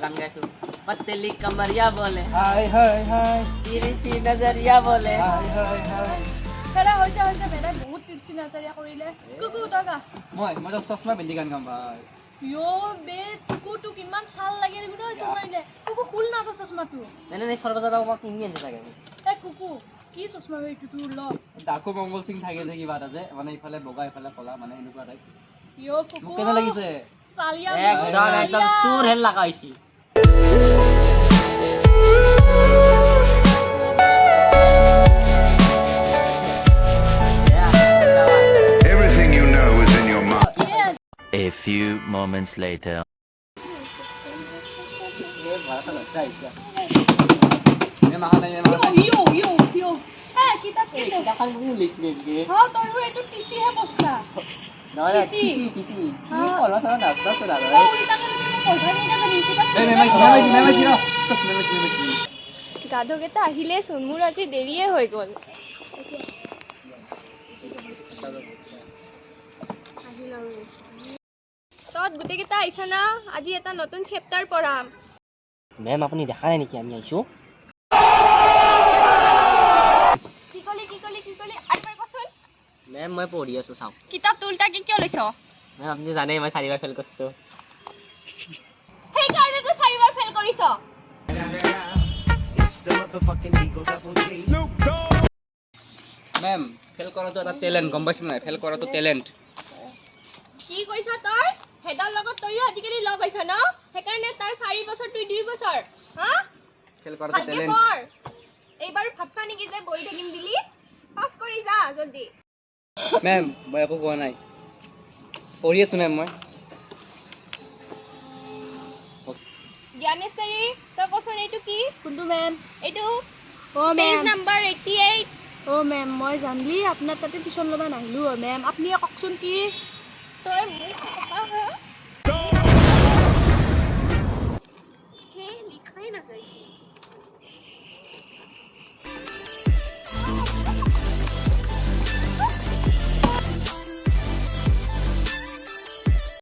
গান গাইছো पतली कमरिया बोले হাই হাই হাই तिरछी नजरिया बोले হাই হাই হাই বেটা হৈছে বেটা বহুত তিৰছি নাজাৰিয়া কৰিলে কুকু তগা মই তো চশমা পিন্ধি গান গাম ভাই বে কুকু তো কিমান চাল লাগে নি ন চশমা পিন্ধে কুকু খুল না তো চশমাটো मैंने नहीं सरबजार बाबा किनी आनছে থাকে এ কুকু কি চশমা এইটো তোৰ ল ডাকু মংগল সিং থাকে যে কিবা এটা যে মানে ইফালে বগা ইফালে কলা মানে এনেকুৱা টাইপ কুকু মোক কেনে লাগিছে চালিয়া एकदम सुर hello लगाইছি Everything you know is in your mind. A few moments later. এ ভাষা লজ্জা আইছা মে মাহা নাই মে মাহা ইয়ো কিতাপ কিনো দেখান তুমি লিসনে দিকে হ্যাঁ তোৰ এইটো টিচিহে বস্তা নহয় কিছি। কিছি কি কৰবা চালা না দছ না ও ইতাকে তুমি মোক পঢ়াই নিয়া জানি কিতাপ এই মেমাইছি ৰ ষ্টপ মেমাইছি গাধকেইটা আহিলেচোন মোৰ আজি দেৰিয়ে হৈ গ'ল তত গোটেইকেইটা আহিছা না আজি এটা নতুন চেপ্টাৰ পঢ়াম मैम আপুনি দেখা নাই নেকি আমি আইছো কি কলি আৰু এবাৰ কচোন मैम মই পঢ়ি আছো চাও কিতাপটো উল্টাকে কিয় লৈছ मैम আপুনি জানে মই চাৰিবাৰ ফেল কৰিছো সেইকাৰণে তই 4বাৰ ফেল কৰিছ মেম ফেল কৰাটো এটা টেলেন্ট গম পাইছ নাই ফেল কৰাটো টেলেন্ট কি কৈছ তই হেডৰ লগত তইও আজিকালি লগ হৈছ ন সেইকাৰণে তাৰ 4 বছৰ তুই 2 বছৰ হা ফেল কৰাটো ভালকে টেলেন্ট পঢ় এইবাৰ ভাবছা নেকি যে বহি থাকিম বুলি পাছ কৰি যা জলদি মেম মই একো কোৱা নাই পঢ়ি আছো মেম মই জ্ঞানেশ্বৰী তই কচোন এইটো কি কোনটো মেম এইটো ও পেজ মেম নাম্বাৰ 88 ও মেম মই জানলি আপোনাৰ তাতে টিউচন ল'বা নাহিলো মেম আপুনি কওকচোন কি তোৰ মুখ কপা হে লিখাই নাযায়